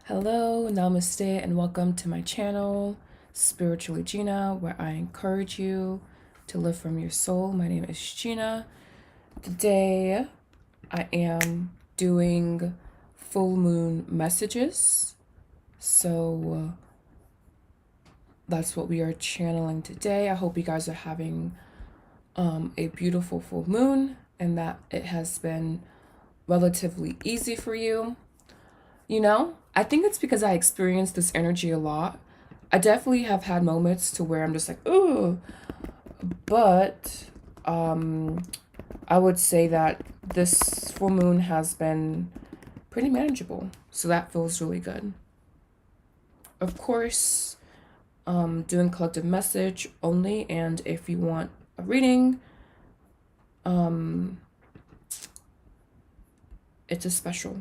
Hello, Namaste, and welcome to my channel, Spiritually Gina, where I encourage you to live from your soul. My name is Gina. Today, I am doing full moon messages. So that's what we are channeling today. I hope you guys are having a beautiful full moon and that it has been relatively easy for you. You know, I think it's because I experienced this energy a lot. I definitely have had moments to where I'm just like, ooh, but I would say that this full moon has been pretty manageable. So that feels really good. Of course, doing collective message only, and if you want a reading, it's a special.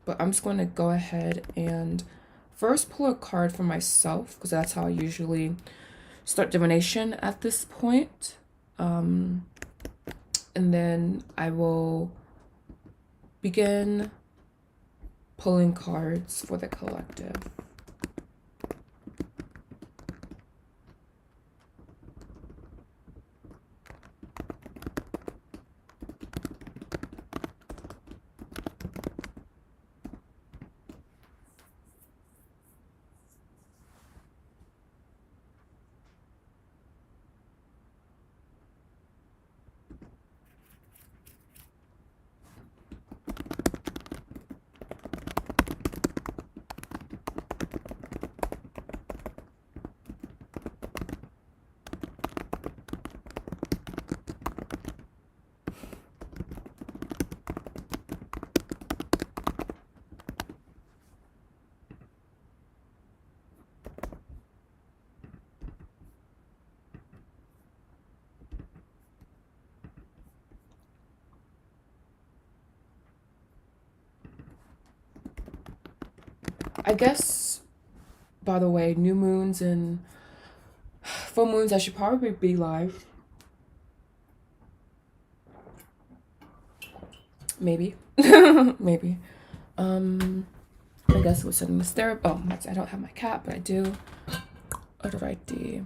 But I'm just going to go ahead and first pull a card for myself, because that's how I usually start divination at this point. And then I will begin pulling cards for the collective. I guess, by the way, new moons and full moons, I should probably be live. Maybe. Maybe. I guess it was setting this there. Oh, I don't have my cat, but I do. Order ID.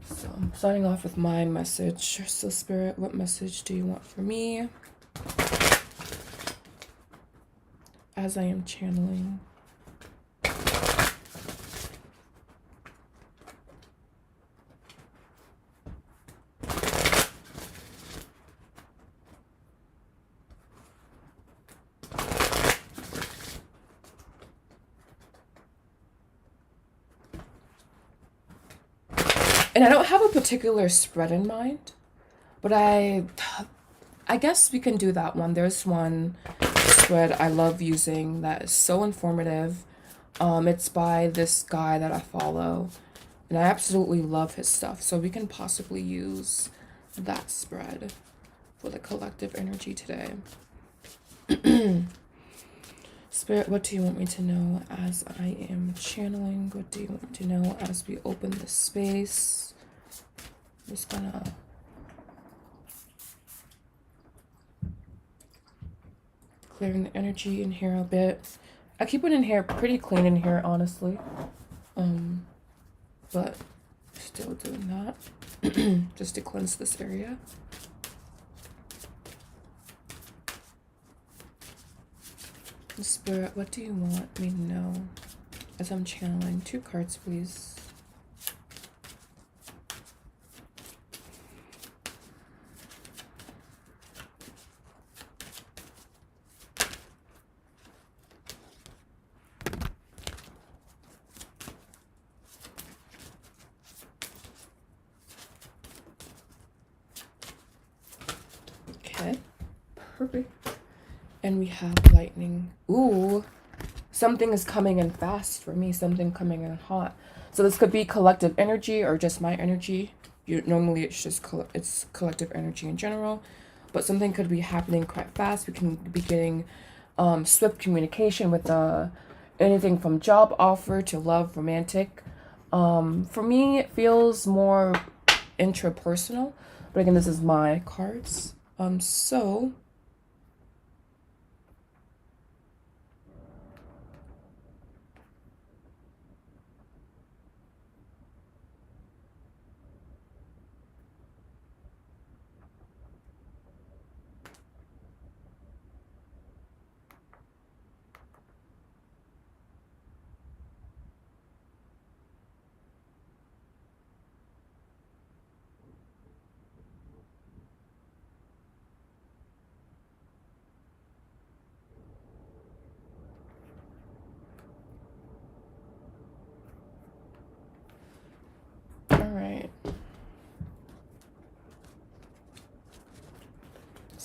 So I'm starting off with my message. So Spirit, what message do you want for me? As I am channeling. And I don't have a particular spread in mind, but I guess we can do that one. There's one spread I love using that is so informative. It's by this guy that I follow, and I absolutely love his stuff. So we can possibly use that spread for the collective energy today. Spirit, what do you want me to know as I am channeling? What do you want me to know as we open the space? I'm just gonna clearing the energy in here a bit. I keep it in here pretty clean in here, honestly. But still doing that just to cleanse this area. Spirit, what do you want me to know as I'm channeling? 2 cards, please. Okay, perfect. And we have lightning. Ooh, something is coming in fast for me. Something coming in hot. So this could be collective energy or just my energy. Normally it's just it's collective energy in general, but something could be happening quite fast. We can be getting swift communication with anything from job offer to love, romantic. For me, it feels more intrapersonal. But again, this is my cards. So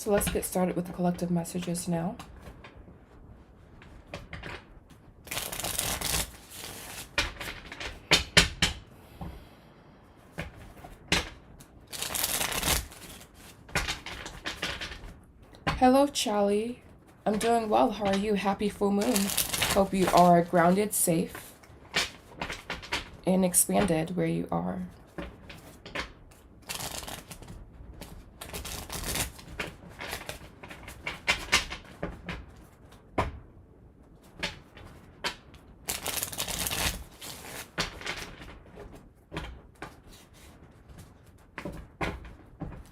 So let's get started with the collective messages now. Hello, Charlie. I'm doing well. How are you? Happy full moon. Hope you are grounded, safe, and expanded where you are.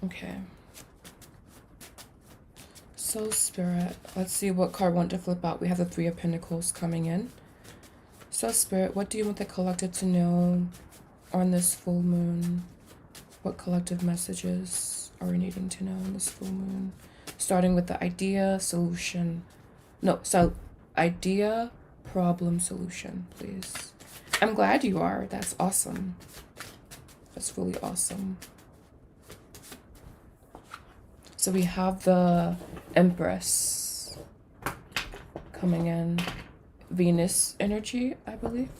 Okay. So, Spirit, let's see what card I want to flip out. We have the Three of Pentacles coming in. So, Spirit, what do you want the collective to know on this full moon? What collective messages are we needing to know on this full moon? Starting with the idea, solution. No, so idea, problem, solution, please. I'm glad you are. That's awesome. That's really awesome. So we have the Empress coming in. Venus energy, I believe.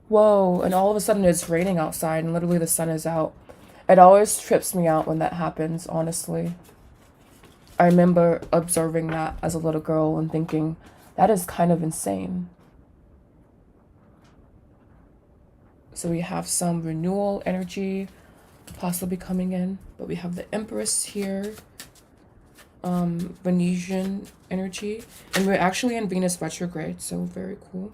Whoa, and all of a sudden it's raining outside and literally the sun is out. It always trips me out when that happens, honestly. I remember observing that as a little girl and thinking, that is kind of insane. So we have some renewal energy possibly coming in, but we have the Empress here, Venetian energy, and we're actually in Venus retrograde, so very cool.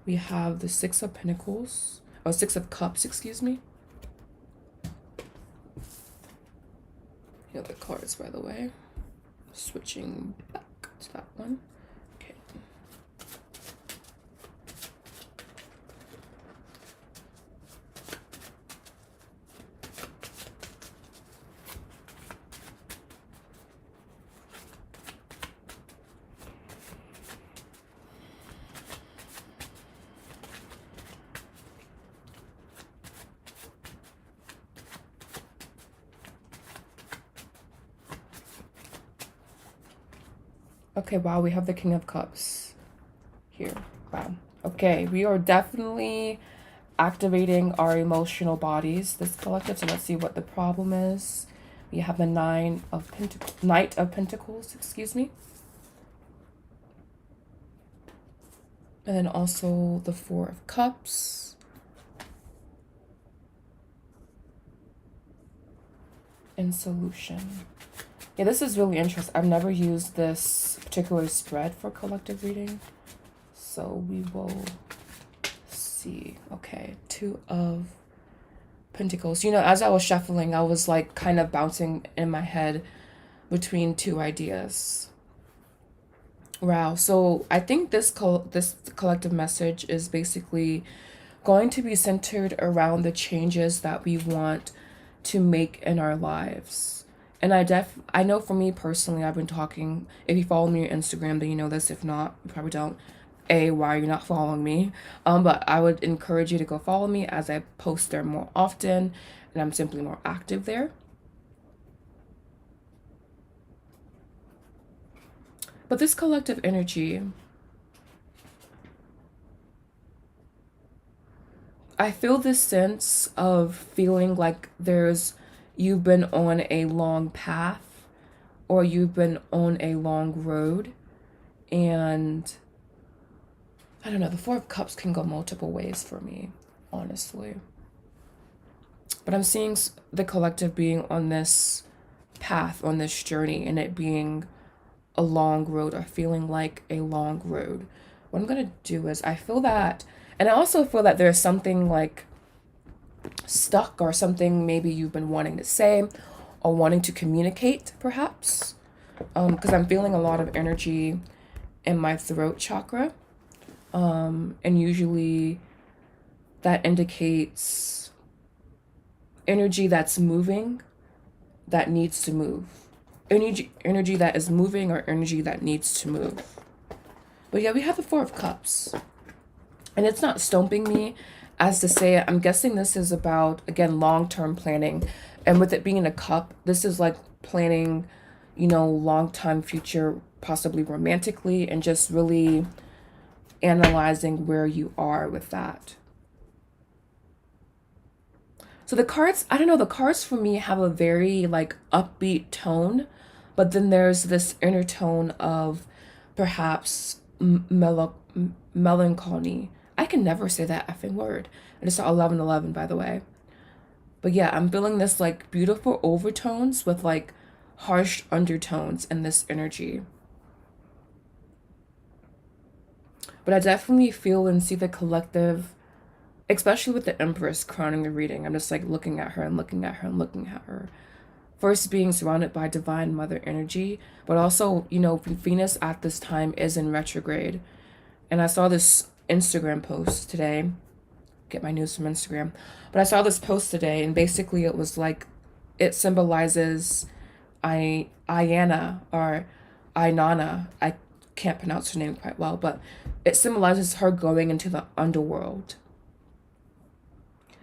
We have the Six of Pentacles, or Six of Cups, excuse me. Here are the cards, by the way. Switching back to that one. Okay. Okay, wow, we have the King of Cups here. Wow. Okay, we are definitely activating our emotional bodies, this collective. So let's see what the problem is. We have the Knight of Pentacles, excuse me. And then also the Four of Cups. And solution. Yeah, this is really interesting. I've never used this particular spread for collective reading. So we will see. Okay, Two of Pentacles. You know, as I was shuffling, I was like kind of bouncing in my head between two ideas. Wow. So I think this collective message is basically going to be centered around the changes that we want to make in our lives. And I know for me personally, I've been talking, if you follow me on Instagram, then you know this. If not, you probably don't. Why are you not following me? But I would encourage you to go follow me as I post there more often, and I'm simply more active there. But this collective energy, I feel this sense of feeling like you've been on a long path or you've been on a long road, and I don't know, the Four of Cups can go multiple ways for me, honestly. But I'm seeing the collective being on this path, on this journey, and it being a long road or feeling like a long road. What I'm going to do is I feel that, and I also feel that there's something like stuck or something maybe you've been wanting to say or wanting to communicate, perhaps. Because I'm feeling a lot of energy in my throat chakra. And usually that indicates energy that's moving, that needs to move. Energy that is moving or energy that needs to move. But yeah, we have the Four of Cups. And it's not stomping me as to say it, I'm guessing this is about, again, long-term planning. And with it being a cup, this is like planning, long-time future, possibly romantically, and just really analyzing where you are with that. So the cards, I don't know, the cards for me have a very like upbeat tone, but then there's this inner tone of perhaps melancholy. I can never say that effing word. I just saw 1111, by the way. But yeah, I'm feeling this like beautiful overtones with like harsh undertones in this energy. But I definitely feel and see the collective, especially with the Empress crowning the reading. I'm just like looking at her and looking at her and looking at her. First, being surrounded by divine mother energy, but also, Venus at this time is in retrograde. And I saw this Instagram post today. Get my news from Instagram. But I saw this post today, and basically it was like, it symbolizes Ayana or Ainana. I can't pronounce her name quite well, but it symbolizes her going into the underworld.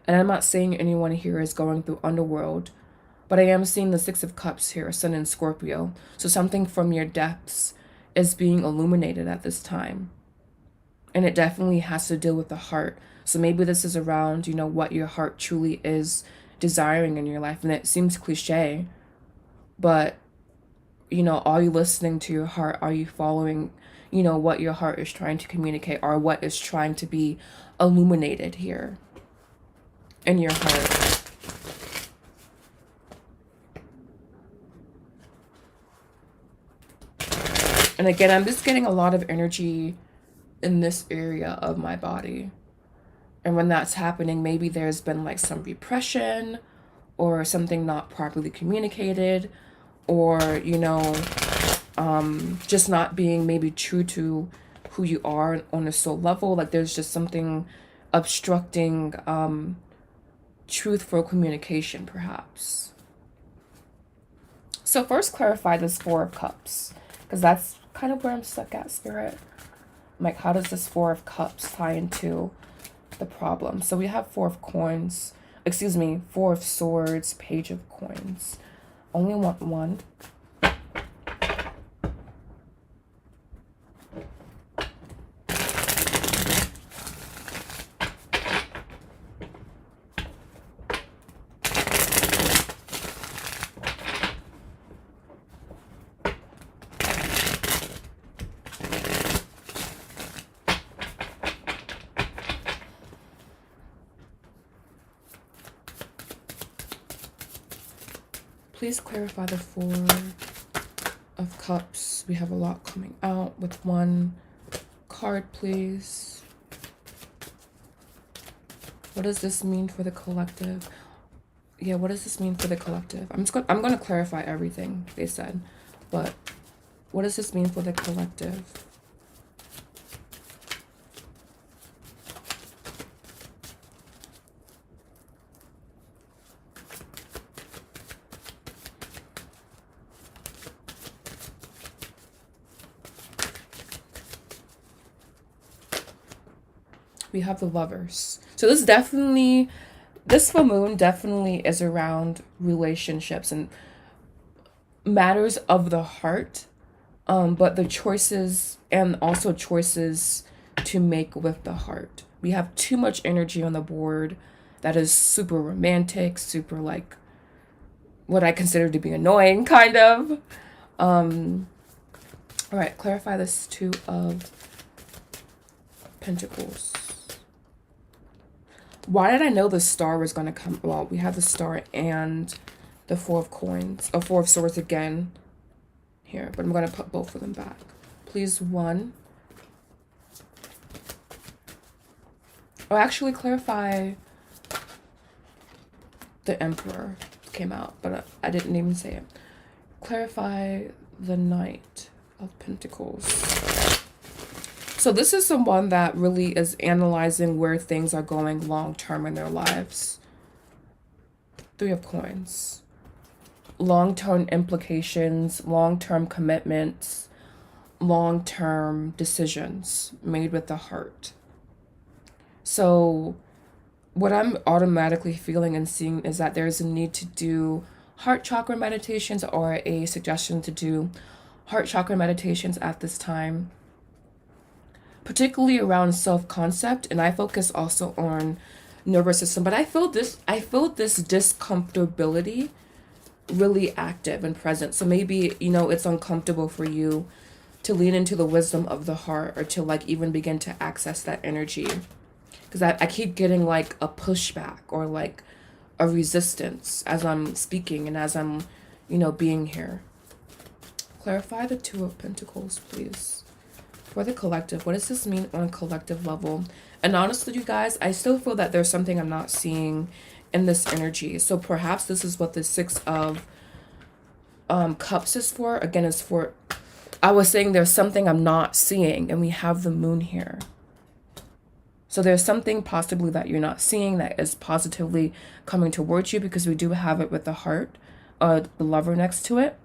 And I'm not saying anyone here is going through underworld, but I am seeing the Six of Cups here, Sun in Scorpio. So something from your depths is being illuminated at this time. And it definitely has to deal with the heart. So maybe this is around, what your heart truly is desiring in your life. And it seems cliche, but, are you listening to your heart? Are you following, what your heart is trying to communicate, or what is trying to be illuminated here in your heart? And again, I'm just getting a lot of energy in this area of my body. And when that's happening, maybe there's been like some repression or something not properly communicated, or, just not being maybe true to who you are on a soul level. Like there's just something obstructing truthful communication, perhaps. So first clarify this Four of Cups, because that's kind of where I'm stuck at, Spirit. I'm like, how does this Four of Cups tie into the problem? So we have Four of Coins, Four of Swords, Page of Coins. Only want one. Please clarify the Four of Cups. We have a lot coming out with one card, please. What does this mean for the collective? Yeah, what does this mean for the collective? I'm going to clarify everything they said, but what does this mean for the collective? We have the Lovers. So this full moon definitely is around relationships and matters of the heart, but the choices and also choices to make with the heart. We have too much energy on the board that is super romantic, super like what I consider to be annoying, kind of. All right, clarify this Two of Pentacles. Why did I know the Star was going to come? Well, we have the Star and the Four of Coins. Oh, Four of Swords again here. But I'm going to put both of them back. Please, one. Oh, actually, clarify the Emperor came out. But I didn't even say it. Clarify the Knight of Pentacles. So this is someone that really is analyzing where things are going long term in their lives. Three of Coins. Long-term implications, long-term commitments, long-term decisions made with the heart. So what I'm automatically feeling and seeing is that there's a need to do heart chakra meditations, or a suggestion to do heart chakra meditations at this time, particularly around self-concept. And I focus also on nervous system, but I feel this discomfortability really active and present. So maybe, it's uncomfortable for you to lean into the wisdom of the heart, or to like even begin to access that energy, because I keep getting like a pushback or like a resistance as I'm speaking and as I'm being here. Clarify the Two of Pentacles, please, for the collective. What does this mean on a collective level? And honestly, you guys, I still feel that there's something I'm not seeing in this energy. So perhaps this is what the Six of Cups is for. Again, is for, I was saying there's something I'm not seeing, and we have the Moon here. So there's something possibly that you're not seeing that is positively coming towards you, because we do have it with the heart, the Lover next to it.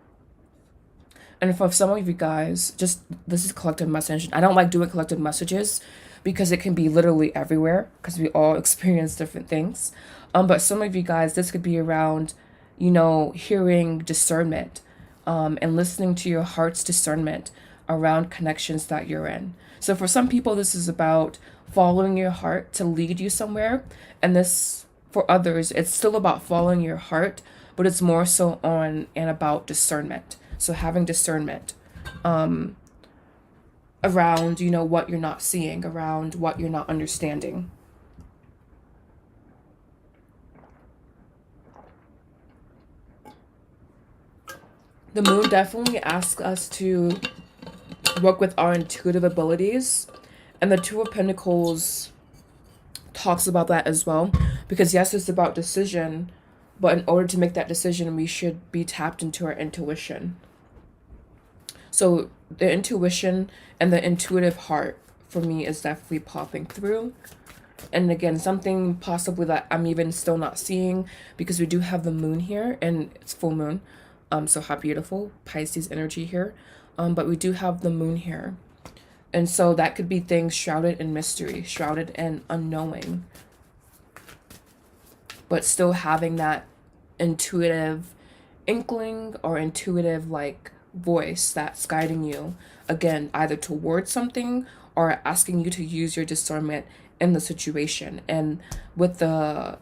And for some of you guys, just, this is collective message. I don't like doing collective messages because it can be literally everywhere, because we all experience different things. But some of you guys, this could be around, hearing discernment, and listening to your heart's discernment around connections that you're in. So for some people, this is about following your heart to lead you somewhere. And this, for others, it's still about following your heart, but it's more so on and about discernment. So having discernment around, what you're not seeing, around what you're not understanding. The Moon definitely asks us to work with our intuitive abilities. And the Two of Pentacles talks about that as well. Because yes, it's about decision, but in order to make that decision, we should be tapped into our intuition. So the intuition and the intuitive heart for me is definitely popping through. And again, something possibly that I'm even still not seeing, because we do have the Moon here and it's full moon. So how beautiful, Pisces energy here. But we do have the Moon here. And so that could be things shrouded in mystery, shrouded in unknowing, but still having that intuitive inkling or intuitive like voice that's guiding you, again, either towards something or asking you to use your discernment in the situation. And with the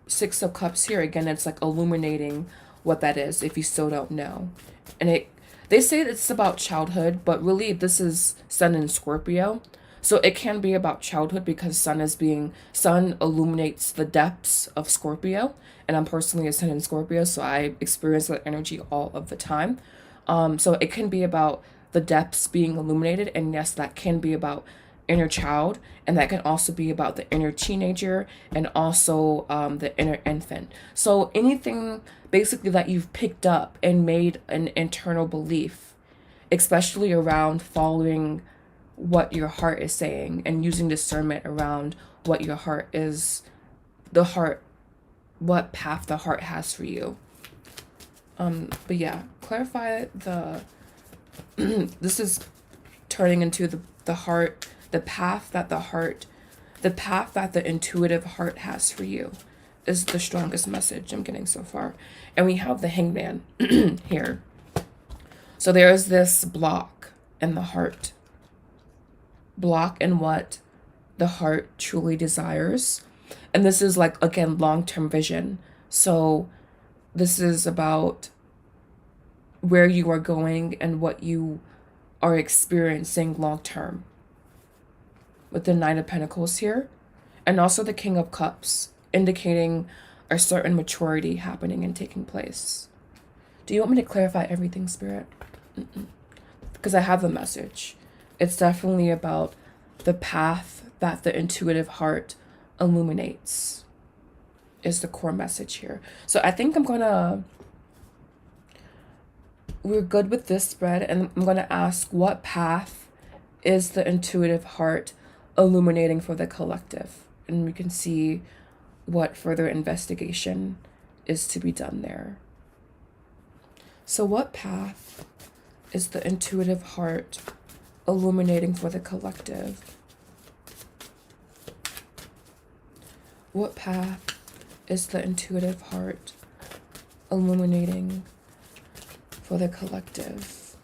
Six of Cups here, again, it's like illuminating what that is if you still don't know. And they say it's about childhood, but really this is Sun in Scorpio. So it can be about childhood because Sun illuminates the depths of Scorpio. And I'm personally a Sun in Scorpio, so I experience that energy all of the time. So it can be about the depths being illuminated. And yes, that can be about inner child. And that can also be about the inner teenager and also the inner infant. So anything basically that you've picked up and made an internal belief, especially around following what your heart is saying and using discernment around what your heart is, what path the heart has for you. But yeah, clarify this is turning into the heart, the path that the intuitive heart has for you is the strongest message I'm getting so far. And we have the Hangman here. So there is this block in the heart. Block in what the heart truly desires. And this is like, again, long-term vision. So this is about where you are going and what you are experiencing long-term. With the Nine of Pentacles here. And also the King of Cups, indicating a certain maturity happening and taking place. Do you want me to clarify everything, Spirit? Because I have the message. It's definitely about the path that the intuitive heart illuminates is the core message here. So I think we're good with this spread, and I'm going to ask, what path is the intuitive heart illuminating for the collective? And we can see what further investigation is to be done there. So what path is the intuitive heart illuminating for the collective? What path is the intuitive heart illuminating for the collective?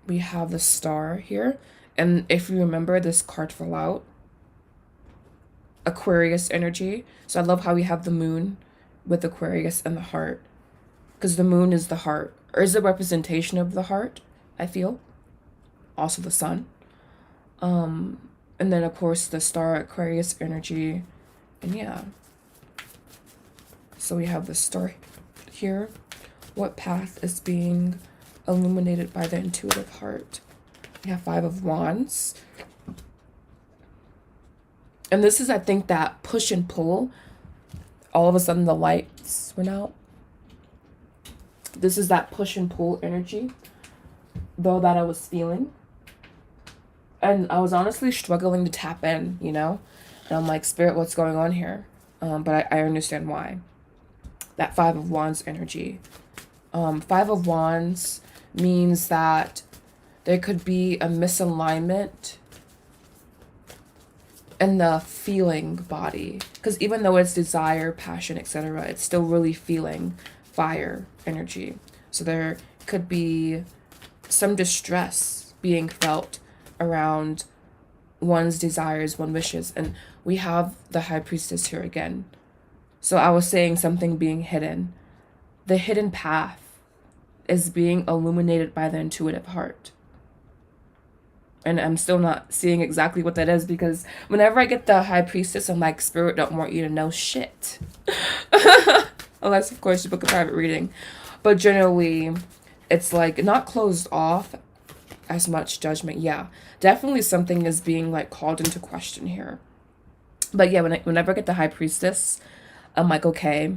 We have the star here. And if you remember, this card fell out. Aquarius energy. So I love how we have the moon with Aquarius and the heart. Because the moon is the heart. Or is a representation of the heart, I feel. Also the sun. And then, of course, the star, Aquarius energy. And yeah. So we have the star here. What path is being illuminated by the intuitive heart? We have 5 of Wands. And this is, I think, that push and pull. All of a sudden, the lights went out. This is that push and pull energy, though, that I was feeling. And I was honestly struggling to tap in, you know? And I'm like, Spirit, what's going on here? But I understand why. That 5 of Wands energy. 5 of Wands means that there could be a misalignment in the feeling body. Because even though it's desire, passion, etc., it's still really feeling fire energy. So there could be some distress being felt around one's desires, one's wishes. And we have the High Priestess here again. So I was saying something being hidden. The hidden path is being illuminated by the intuitive heart. And I'm still not seeing exactly what that is, because whenever I get the High Priestess, I'm like, Spirit don't want you to know shit. Unless, of course, you book a private reading. But generally, it's like not closed off as much judgment. Yeah, definitely something is being like called into question here. But yeah, whenever I get the High Priestess, I'm like, okay,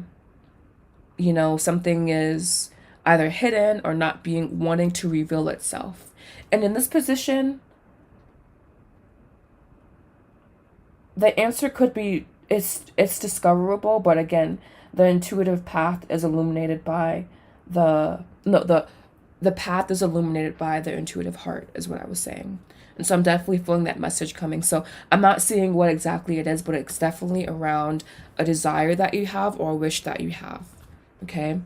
you know, something is either hidden or not being wanting to reveal itself. And in this position, the answer could be it's discoverable, but again, the intuitive path is illuminated by the path is illuminated by the intuitive heart, is what I was saying. And so I'm definitely feeling that message coming. So I'm not seeing what exactly it is, but it's definitely around a desire that you have or a wish that you have. Okay.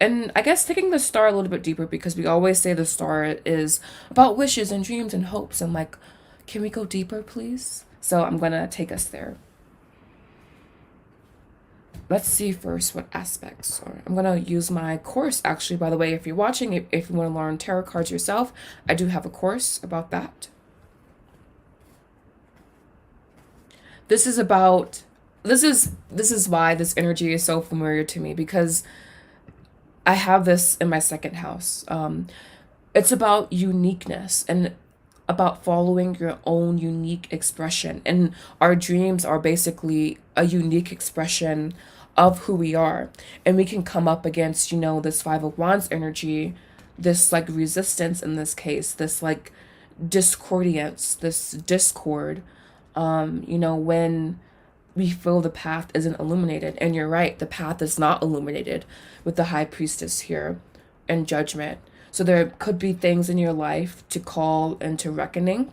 And I guess taking the star a little bit deeper, because we always say the star is about wishes and dreams and hopes. And like, can we go deeper, please? So I'm going to take us there. Let's see first what aspects are. I'm going to use my course, actually, by the way. If you're watching, if you want to learn tarot cards yourself, I do have a course about that. This is why this energy is so familiar to me, because I have this in my second house. It's about uniqueness and about following your own unique expression. And our dreams are basically a unique expression of who we are. And we can come up against, you know, this 5 of Wands energy, this like resistance in this case, this like discordiance, this discord, you know, when we feel the path isn't illuminated. And you're right, the path is not illuminated with the High Priestess here and judgment. So there could be things in your life to call into reckoning,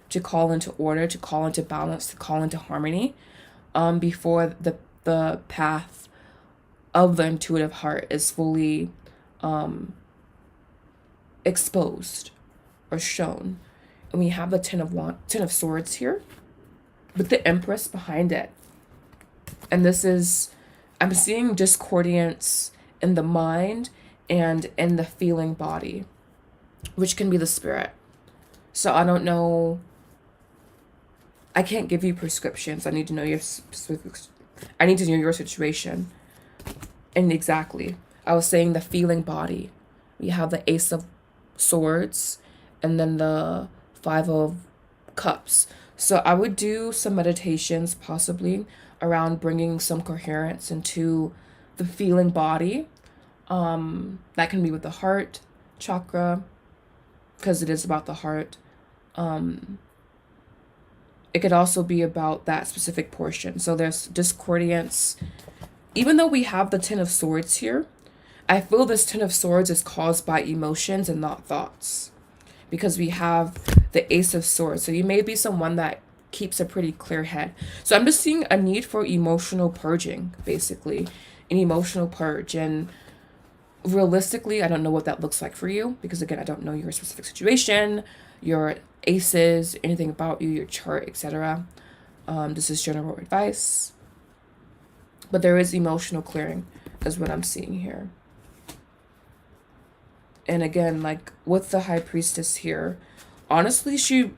to call into order, to call into balance, to call into harmony, before the path of the intuitive heart is fully exposed or shown. And we have the Ten of Swords here with the Empress behind it. And this is, I'm seeing discordance in the mind and in the feeling body, which can be the spirit. So I don't know. I can't give you prescriptions. I need to know your specifics. I need to know your situation. And exactly, I was saying the feeling body. We have the Ace of Swords and then the 5 of Cups. So I would do some meditations possibly around bringing some coherence into the feeling body. That can be with the heart chakra, because it is about the heart. It could also be about that specific portion. So there's discordance. Even though we have the Ten of Swords here, I feel this Ten of Swords is caused by emotions and not thoughts, because we have the Ace of Swords. So you may be someone that keeps a pretty clear head. So I'm just seeing a need for emotional purging, basically, an emotional purge. And realistically, I don't know what that looks like for you, because again, I don't know your specific situation, your aces, anything about you, your chart, etc. This is general advice, but there is emotional clearing is what I'm seeing here. And again, like with the high priestess here, honestly, she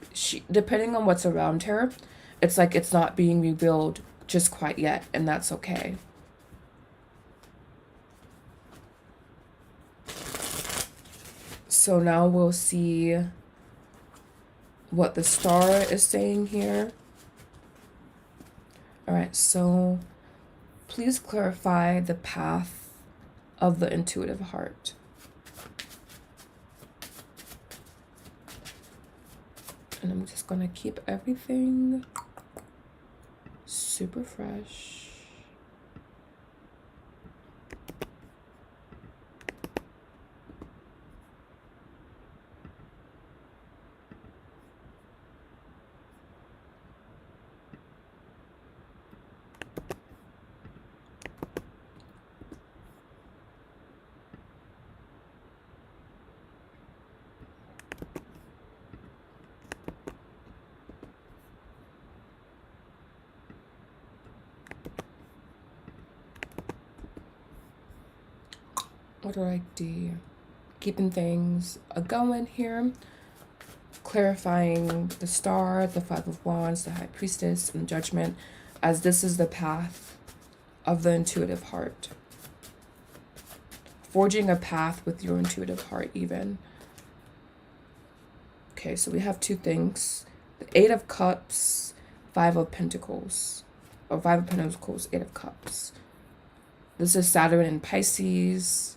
depending on what's around her, it's like it's not being revealed just quite yet, and that's okay. So now we'll see what the star is saying here. All right, so please clarify the path of the intuitive heart. And I'm just gonna keep everything super fresh. What do I do? Keeping things going here. Clarifying the star, the Five of Wands, the High Priestess, and Judgment, as this is the path of the intuitive heart. Forging a path with your intuitive heart even. Okay, so we have two things. The Eight of Cups, Five of Pentacles. Or Five of Pentacles, Eight of Cups. This is Saturn in Pisces.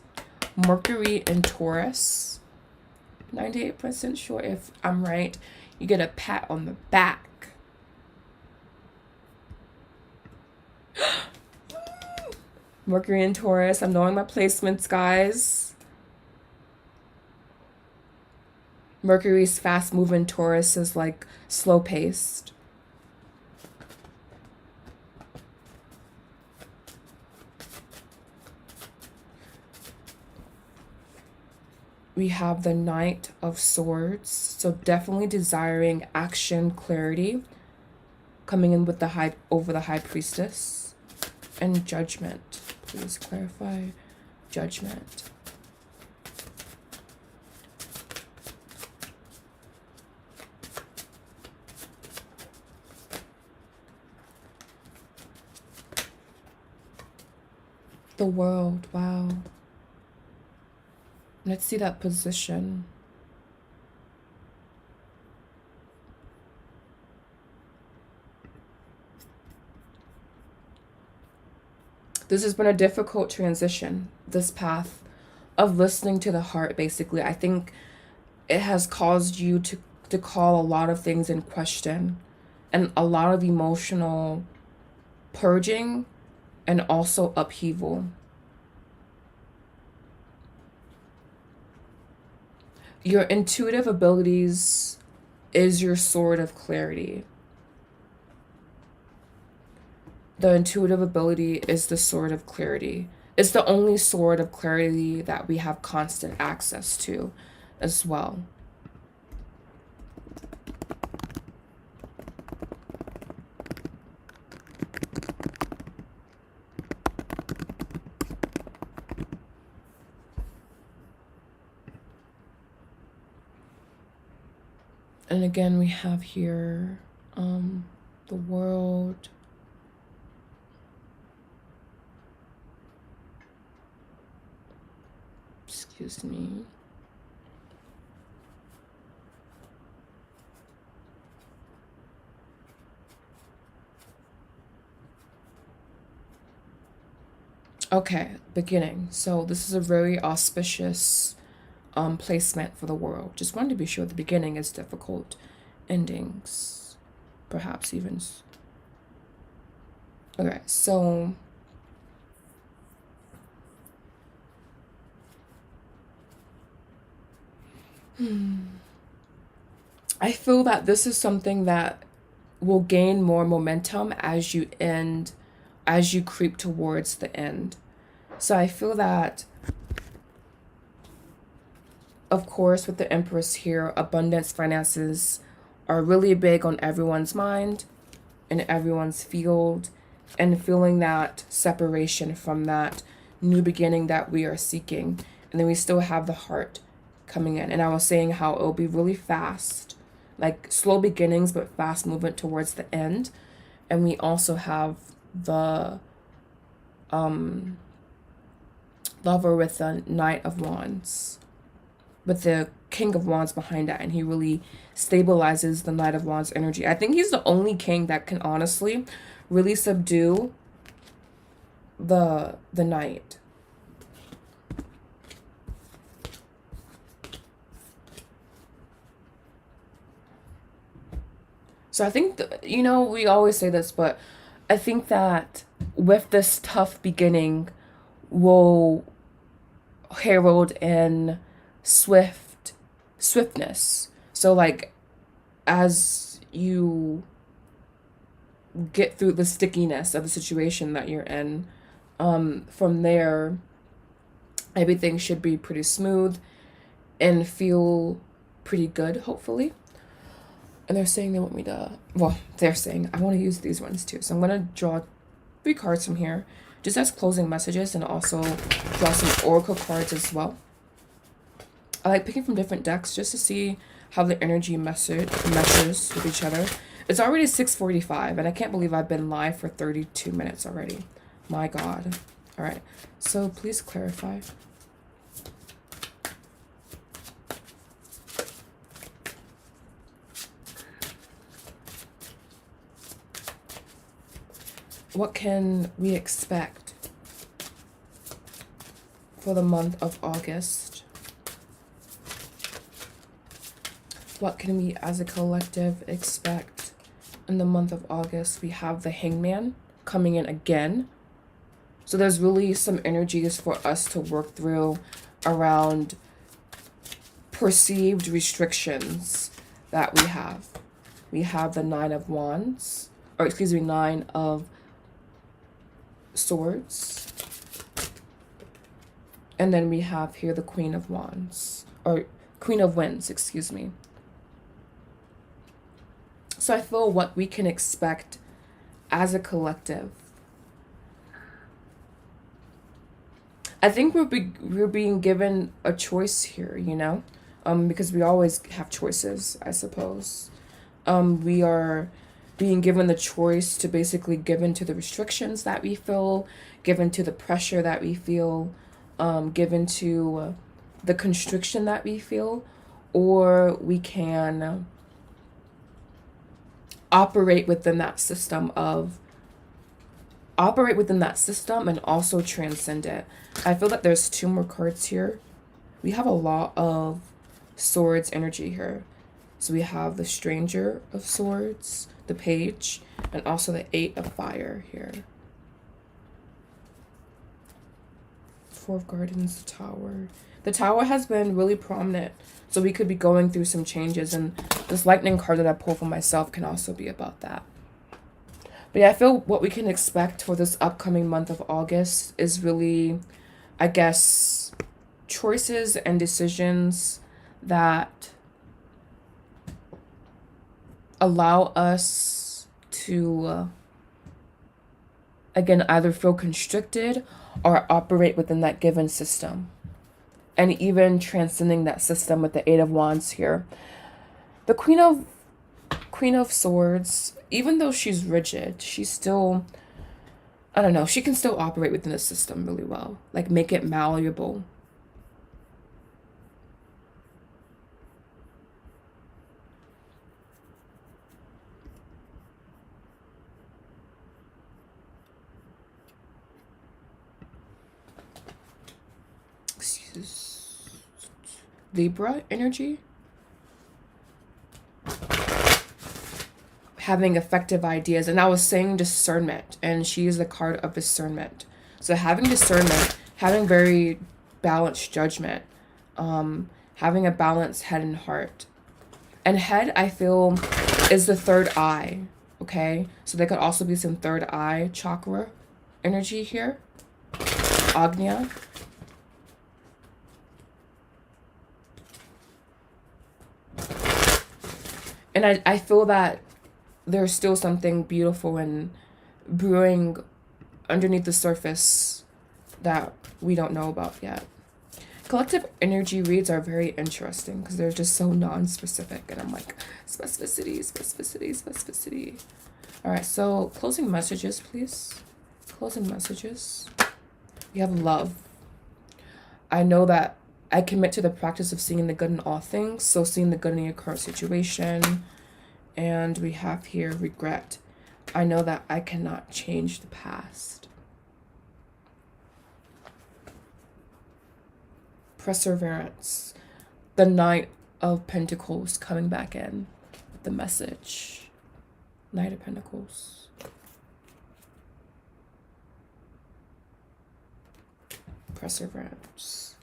Mercury in Taurus. 98% sure if I'm right. You get a pat on the back. Mercury in Taurus. I'm knowing my placements, guys. Mercury's fast moving, Taurus is like slow paced. We have the Knight of Swords, so definitely desiring action, clarity, coming in with the High Priestess, and Judgment. Please clarify Judgment. The World, wow. Let's see that position. This has been a difficult transition, this path of listening to the heart, basically. I think it has caused you to call a lot of things in question, and a lot of emotional purging and also upheaval. Your intuitive abilities is your sword of clarity. The intuitive ability is the sword of clarity. It's the only sword of clarity that we have constant access to as well. And again, we have here the World. Excuse me. Okay, beginning. So this is a very auspicious placement for the World. Just wanted to be sure the beginning is difficult. Endings, perhaps even. Okay, so I feel that this is something that will gain more momentum as you creep towards the end. So I feel that, of course, with the Empress here, abundance, finances are really big on everyone's mind and everyone's field, and feeling that separation from that new beginning that we are seeking. And then we still have the heart coming in. And I was saying how it'll be really fast, like slow beginnings, but fast movement towards the end. And we also have the lover with the Knight of Wands, with the King of Wands behind that, and he really stabilizes the Knight of Wands energy. I think he's the only king that can honestly really subdue the Knight. So I think, we always say this, but I think that with this tough beginning will herald in swiftness. So like, as you get through the stickiness of the situation that you're in, from there, everything should be pretty smooth and feel pretty good, hopefully. And they're saying they want me to, they're saying I want to use these ones too. So I'm going to draw 3 cards from here, just as closing messages, and also draw some oracle cards as well. I like picking from different decks just to see how the energy meshes with each other. It's already 6:45, and I can't believe I've been live for 32 minutes already. My God. All right. So please clarify. What can we expect for the month of August? What can we as a collective expect in the month of August? We have the Hangman coming in again. So there's really some energies for us to work through around perceived restrictions that we have. We have the Nine of Wands, or excuse me, Nine of Swords. And then we have here the Queen of Wands, or Queen of Wands, excuse me. So I feel what we can expect as a collective. I think we're being given a choice here, because we always have choices, I suppose. We are being given the choice to basically give into the restrictions that we feel, given to the pressure that we feel, given to the constriction that we feel, or we can operate within that system and also transcend it. I feel that there's 2 more cards here. We have a lot of Swords energy here. So we have the Stranger of Swords, the Page, and also the 8 of Fire here. 4 of Gardens, the Tower. The Tower has been really prominent, so we could be going through some changes, and this Lightning card that I pulled for myself can also be about that. But yeah, I feel what we can expect for this upcoming month of August is really, I guess, choices and decisions that allow us to, again, either feel constricted or operate within that given system. And even transcending that system with the 8 of Wands here. The Queen of Swords, even though she's rigid, she's still, I don't know, she can still operate within the system really well. Like, make it malleable. Libra energy. Having effective ideas. And I was saying discernment, and she is the card of discernment. So having discernment, having very balanced judgment, having a balanced head and heart. And head, I feel, is the third eye. Okay, so there could also be some third eye chakra energy here. Agnya. And I feel that there's still something beautiful and brewing underneath the surface that we don't know about yet. Collective energy reads are very interesting because they're just so non-specific, and I'm like, specificity, specificity, specificity. All right, so closing messages, please. Closing messages. We have love. I know that I commit to the practice of seeing the good in all things, so seeing the good in your current situation. And we have here regret. I know that I cannot change the past. Perseverance. The Knight of Pentacles coming back in. The message. Knight of Pentacles. Perseverance.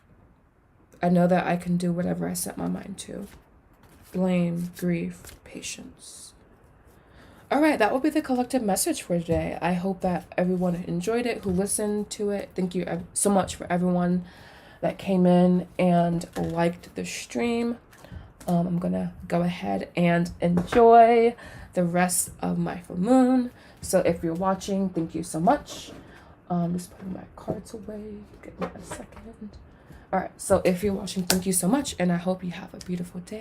I know that I can do whatever I set my mind to. Blame, grief, patience. All right, that will be the collective message for today. I hope that everyone enjoyed it, who listened to it. Thank you so much for everyone that came in and liked the stream. I'm gonna go ahead and enjoy the rest of my full moon. So if you're watching, thank you so much. Just putting my cards away. Give me a second. All right, so if you're watching, thank you so much, and I hope you have a beautiful day.